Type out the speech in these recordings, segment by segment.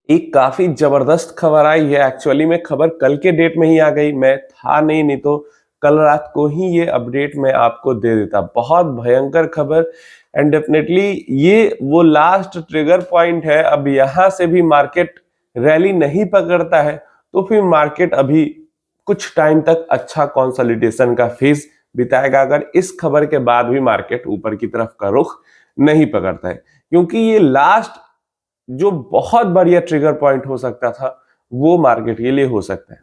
एक काफी जबरदस्त खबर आई है। एक्चुअली में खबर कल के डेट में ही आ गई। मैं था नहीं तो कल रात को ही ये अपडेट मैं आपको दे देता। बहुत भयंकर खबर एंड डेफिनेटली ये वो लास्ट ट्रिगर पॉइंट है। अब यहां से भी मार्केट रैली नहीं पकड़ता है तो फिर मार्केट अभी कुछ टाइम तक अच्छा कंसोलिडेशन का फेज बिताएगा, अगर इस खबर के बाद भी मार्केट ऊपर की तरफ का रुख नहीं पकड़ता है, क्योंकि ये लास्ट जो बहुत बढ़िया ट्रिगर पॉइंट हो सकता था वो मार्केट के लिए हो सकता है।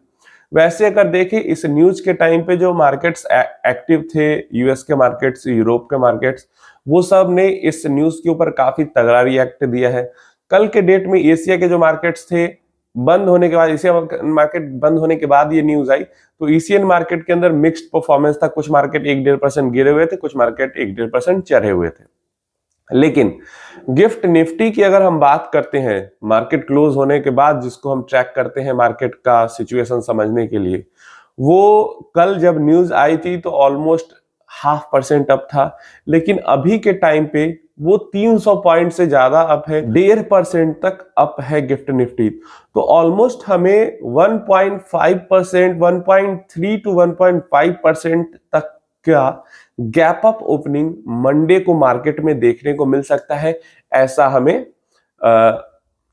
वैसे अगर देखें इस न्यूज के टाइम पे जो मार्केट्स एक्टिव थे, यूएस के मार्केट्स, यूरोप के मार्केट्स, वो सब ने इस न्यूज के ऊपर काफी तगड़ा रिएक्ट दिया है। कल के डेट में एशिया के जो मार्केट्स थे, बंद होने के बाद, एशिया मार्केट बंद होने के बाद ये न्यूज आई तो एशियन मार्केट के अंदर मिक्स्ड परफॉर्मेंस था। कुछ मार्केट 1-1.5% गिरे हुए थे, कुछ मार्केट 1-1.5% चढ़े हुए थे। लेकिन गिफ्ट निफ्टी की अगर हम बात करते हैं मार्केट क्लोज होने के बाद, जिसको हम ट्रैक करते हैं मार्केट का सिचुएशन समझने के लिए, वो कल जब न्यूज आई थी तो ऑलमोस्ट 0.5% अप था। लेकिन अभी के टाइम पे वो 300 पॉइंट से ज्यादा अप है, 1.5% तक अप है गिफ्ट निफ्टी। तो ऑलमोस्ट हमें 1.5%, 1.3 टू 1.5% तक का गैप अप ओपनिंग मंडे को मार्केट में देखने को मिल सकता है। ऐसा हमें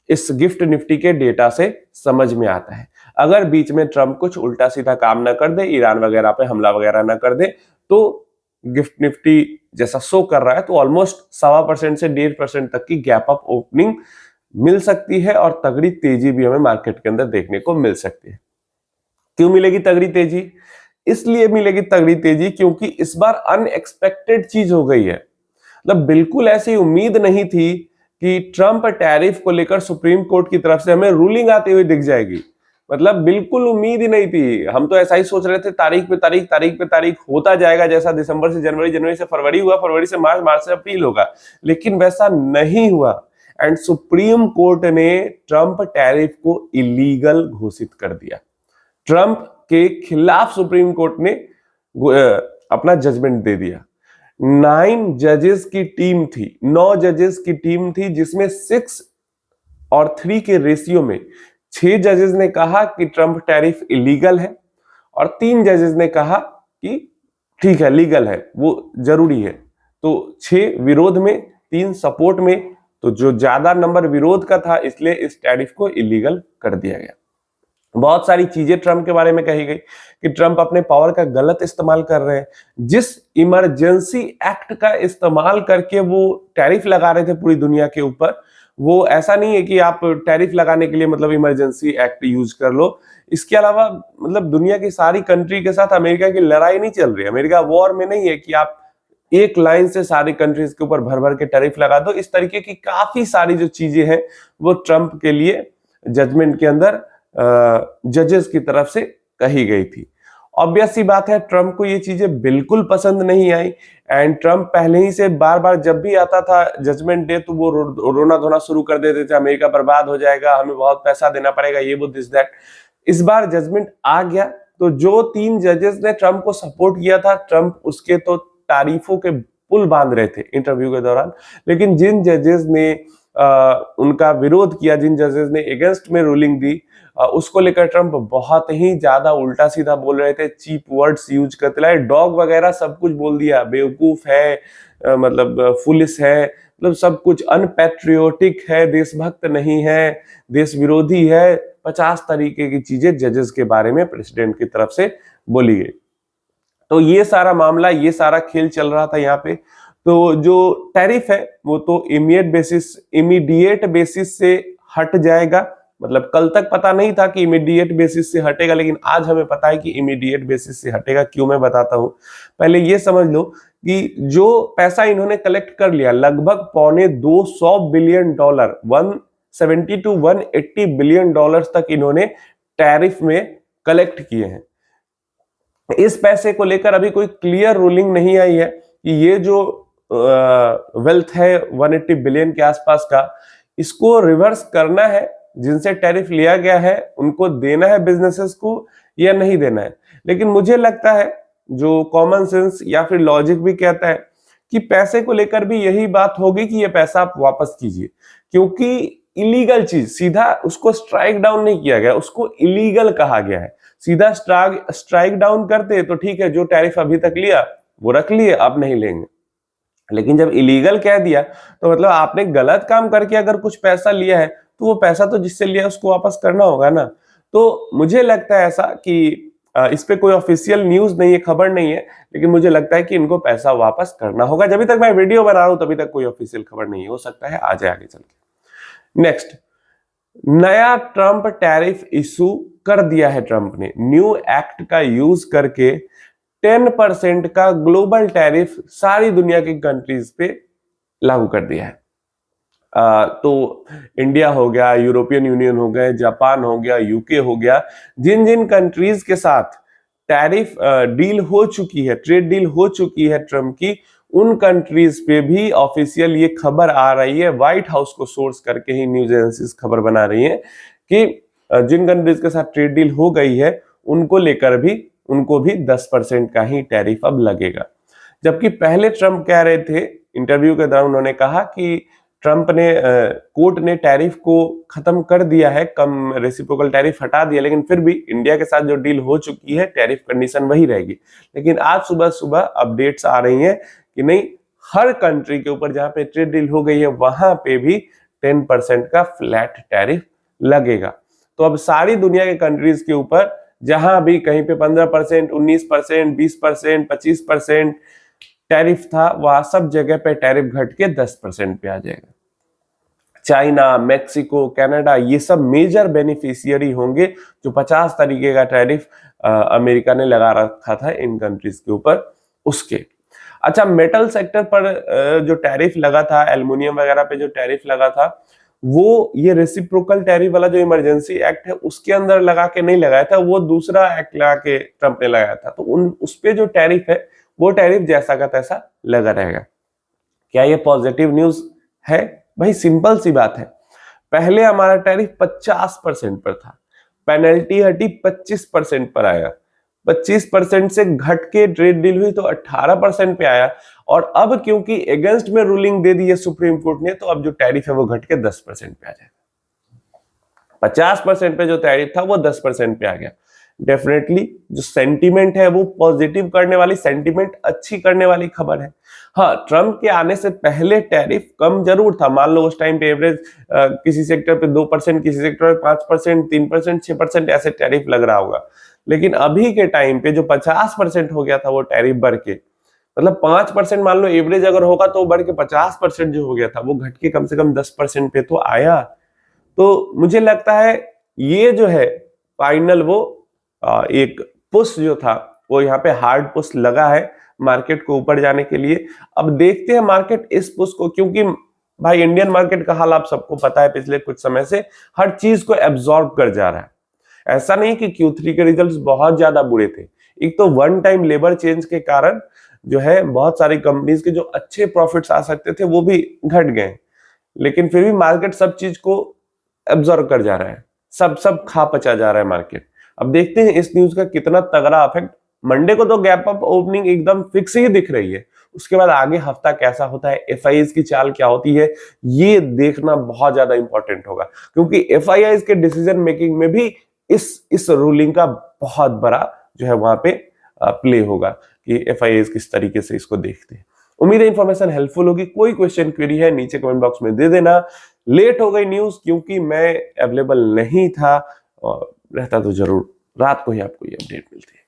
इस गिफ्ट निफ्टी के डेटा से समझ में आता है। अगर बीच में ट्रम्प कुछ उल्टा सीधा काम ना कर दे, ईरान वगैरह पे हमला वगैरह ना कर दे, तो गिफ्ट निफ्टी जैसा शो कर रहा है तो ऑलमोस्ट 1.25% से 1.5% तक की गैप अप ओपनिंग मिल सकती है और तगड़ी तेजी भी हमें मार्केट के अंदर देखने को मिल सकती है। क्यों मिलेगी तगड़ी तेजी? इसलिए मिलेगी तगड़ी तेजी क्योंकि इस बार अनएक्सपेक्टेड चीज हो गई है। मतलब बिल्कुल ऐसी उम्मीद नहीं थी कि ट्रम्प टैरिफ को लेकर सुप्रीम कोर्ट की तरफ से हमें रूलिंग आती हुई दिख जाएगी। मतलब बिल्कुल उम्मीद ही नहीं थी। हम तो ऐसा ही सोच रहे थे, तारीख पे तारीख, तारीख पे तारीख होता जाएगा, जैसा दिसंबर से जनवरी, जनवरी से फरवरी हुआ, फरवरी से मार्च, मार्च से अप्रैल होगा। लेकिन वैसा नहीं हुआ एंड सुप्रीम कोर्ट ने ट्रम्प टैरिफ को इलीगल घोषित कर दिया। ट्रम्प के खिलाफ सुप्रीम कोर्ट ने अपना जजमेंट दे दिया। 9 जजेस की टीम थी, 9 जजेस की टीम थी, जिसमें 6 और 3 के रेशियो में 6 जजेस ने कहा कि ट्रम्प टैरिफ इलीगल है और 3 जजेस ने कहा कि ठीक है, लीगल है, वो जरूरी है। तो 6 विरोध में, 3 सपोर्ट में। तो जो ज्यादा नंबर विरोध का था, इसलिए इस टैरिफ को इलीगल कर दिया गया। बहुत सारी चीजें ट्रम्प के बारे में कही गई कि ट्रम्प अपने पावर का गलत इस्तेमाल कर रहे हैं। जिस इमरजेंसी एक्ट का इस्तेमाल करके वो टैरिफ लगा रहे थे पूरी दुनिया के ऊपर, वो ऐसा नहीं है कि आप टैरिफ लगाने के लिए मतलब इमरजेंसी एक्ट यूज कर लो। इसके अलावा मतलब दुनिया की सारी कंट्री के साथ अमेरिका की लड़ाई नहीं चल रही है। अमेरिका वॉर में नहीं है कि आप एक लाइन से सारी कंट्रीज के ऊपर भर भर के टैरिफ लगा दो। इस तरीके की काफी सारी जो चीजें हैं वो ट्रम्प के लिए जजमेंट के अंदर जजेस की तरफ से कही गई थी। ऑब्वियस सी बात है, ट्रम्प को ये चीजें बिल्कुल पसंद नहीं आई एंड ट्रम्प पहले ही से बार बार जब भी आता था जजमेंट डे तो वो रोना धोना शुरू कर देते थे, अमेरिका बर्बाद हो जाएगा, हमें बहुत पैसा देना पड़ेगा, ये वो दिस दैट। इस बार जजमेंट आ गया तो जो 3 जजेस ने ट्रम्प को सपोर्ट किया था, ट्रम्प उसके तो तारीफों के पुल बांध रहे थे इंटरव्यू के दौरान। लेकिन जिन जजेस ने उनका विरोध किया, जिन जजेस ने अगेंस्ट में रूलिंग दी, उसको लेकर ट्रम्प बहुत ही ज्यादा उल्टा सीधा बोल रहे थे, चीप वर्ड्स यूज करते रहे, डॉग वगैरह सब कुछ बोल दिया, बेवकूफ है, मतलब फुलिस है, मतलब सब कुछ, अनपैट्रियोटिक है, देशभक्त नहीं है, देश विरोधी है। 50 तरीके की चीजें जजेस के बारे में प्रेसिडेंट की तरफ से बोली गई। तो ये सारा मामला, ये सारा खेल चल रहा था यहाँ पे। तो जो टैरिफ है वो तो इमीडिएट बेसिस से हट जाएगा। मतलब कल तक पता नहीं था कि इमीडिएट बेसिस से हटेगा, लेकिन आज हमें पता है कि इमीडिएट बेसिस से हटेगा। क्यों, मैं बताता हूं। पहले ये समझ लो कि जो पैसा इन्होंने कलेक्ट कर लिया, लगभग $250 बिलियन, 170 टू 180 बिलियन डॉलर्स तक इन्होंने टैरिफ में कलेक्ट किए हैं। इस पैसे को लेकर अभी कोई क्लियर रूलिंग नहीं आई है कि ये जो वेल्थ है 180 बिलियन के आसपास का, इसको रिवर्स करना है, जिनसे टैरिफ लिया गया है उनको देना है बिजनेसेस को या नहीं देना है। लेकिन मुझे लगता है, जो कॉमन सेंस या फिर लॉजिक भी कहता है, कि पैसे को लेकर भी यही बात होगी कि ये पैसा आप वापस कीजिए, क्योंकि इलीगल चीज, सीधा उसको स्ट्राइक डाउन नहीं किया गया, उसको इलीगल कहा गया है। सीधा स्ट्राइक डाउन करते तो ठीक है, जो टैरिफ अभी तक लिया वो रख लिए, अब नहीं लेंगे। लेकिन जब इलीगल कह दिया तो मतलब आपने गलत काम करके अगर कुछ पैसा लिया है तो वो पैसा तो जिससे लिया है उसको वापस करना होगा ना। तो मुझे लगता है ऐसा कि इस पे कोई ऑफिशियल न्यूज नहीं है, खबर नहीं है, लेकिन मुझे लगता है कि इनको पैसा वापस करना होगा। जब तक मैं वीडियो बना रहा हूं तभी तक कोई ऑफिशियल खबर नहीं है, हो सकता है आ जाए आगे चल के। नेक्स्ट, नया ट्रंप टैरिफ इशू कर दिया है ट्रंप ने। न्यू एक्ट का यूज करके 10% का ग्लोबल टैरिफ सारी दुनिया की कंट्रीज पे लागू कर दिया है। तो इंडिया हो गया, यूरोपियन यूनियन हो गए, जापान हो गया, यूके हो गया, जिन जिन कंट्रीज के साथ टैरिफ डील हो चुकी है, ट्रेड डील हो चुकी है ट्रम्प की, उन कंट्रीज पे भी ऑफिशियल ये खबर आ रही है, व्हाइट हाउस को सोर्स करके ही न्यूज एजेंसीज खबर बना रही है कि जिन कंट्रीज के साथ ट्रेड डील हो गई है उनको लेकर भी उनको भी 10% का ही टैरिफ अब लगेगा। जबकि पहले ट्रम्प कह रहे थे, इंटरव्यू के दौरान उन्होंने कहा कि ट्रंप ने कोर्ट ने टैरिफ को खत्म कर दिया है, कम रेसिप्रोकल टैरिफ हटा दिया, लेकिन फिर भी इंडिया के साथ जो डील हो चुकी है टैरिफ कंडीशन वही रहेगी। लेकिन आज सुबह सुबह अपडेट्स आ रही हैं कि नहीं, हर कंट्री के ऊपर जहां पे ट्रेड डील हो गई है वहां पे भी 10% का फ्लैट टैरिफ लगेगा। तो अब सारी दुनिया के कंट्रीज के ऊपर जहां भी कहीं पे 15%, 19%, 20%, 25% टैरिफ था, वहां सब जगह पे टैरिफ घट के 10% पे आ जाएगा। चाइना, मेक्सिको, कनाडा, ये सब मेजर बेनिफिशियरी होंगे जो 50 तरीके का टैरिफ अमेरिका ने लगा रखा था इन कंट्रीज के ऊपर उसके। अच्छा, मेटल सेक्टर पर जो टैरिफ लगा था, एल्युमिनियम वगैरह पे जो टैरिफ लगा था, वो ये रेसिप्रोकल टैरिफ वाला जो इमरजेंसी एक्ट है उसके अंदर लगा के नहीं लगाया था, वो दूसरा एक्ट लगा के ट्रंप ने लगाया था। तो उस पे जो टैरिफ है वो टैरिफ जैसा का तैसा लगा रहेगा। क्या ये पॉजिटिव न्यूज है? भाई सिंपल सी बात है, पहले हमारा टैरिफ 50% पर था, पेनल्टी हटी 25% पर आया, 25% से घट के ट्रेड डील हुई तो 18% पे आया, और अब क्योंकि अगेंस्ट में रूलिंग दे दी है सुप्रीम कोर्ट ने, तो अब जो टैरिफ है वो घट के 10% पे आ जाएगा। 50% पे जो टैरिफ था वो 10% पे आ गया। डेफिनेटली जो सेंटीमेंट है वो पॉजिटिव करने वाली, सेंटीमेंट अच्छी करने वाली खबर है। हाँ, ट्रंप के आने से पहले टैरिफ कम जरूर था। मान लो उस टाइम पे एवरेज किसी सेक्टर पे 2%, किसी सेक्टर पे 5%, 3%, 6% ऐसे टैरिफ लग रहा होगा। लेकिन अभी के टाइम पे जो 50% हो गया था वो टैरिफ बढ़ के, मतलब 5% मान लो एवरेज अगर होगा तो बढ़ के 50% जो हो गया था वो घट के कम से कम 10% पे तो आया। तो मुझे लगता है ये जो है फाइनल वो एक पुश जो था वो यहाँ पे हार्ड पुश लगा है मार्केट को ऊपर जाने के लिए। अब देखते हैं मार्केट इस पुश को, क्योंकि भाई इंडियन मार्केट का हाल आप सबको पता है, पिछले कुछ समय से हर चीज को एब्जॉर्ब कर जा रहा है। ऐसा नहीं कि Q3 के रिजल्ट्स बहुत ज्यादा बुरे थे, एक तो वन टाइम लेबर चेंज के कारण जो है बहुत सारी कंपनीज के जो अच्छे प्रॉफिट्स आ सकते थे वो भी घट गए, लेकिन फिर भी मार्केट सब चीज को एब्जॉर्ब कर जा रहा है, सब खा पचा जा रहा है मार्केट। अब देखते हैं इस न्यूज का कितना तगड़ा इफेक्ट। मंडे को तो गैप अप ओपनिंग एकदम फिक्स ही दिख रही है, उसके बाद आगे हफ्ता कैसा होता है, एफआईआईज की चाल क्या होती है, ये देखना बहुत ज्यादा इंपॉर्टेंट होगा, क्योंकि एफआईआईज के डिसीजन मेकिंग में भी इस रूलिंग का बहुत बड़ा जो है वहां पे प्ले होगा कि एफआईआईज किस तरीके से इसको देखते हैं। उम्मीद है इंफॉर्मेशन हेल्पफुल होगी। कोई क्वेश्चन क्वेरी है नीचे कमेंट बॉक्स में दे देना। लेट हो गई न्यूज क्योंकि मैं अवेलेबल नहीं था, और रहता तो जरूर रात को ही आपको ये अपडेट मिलती है।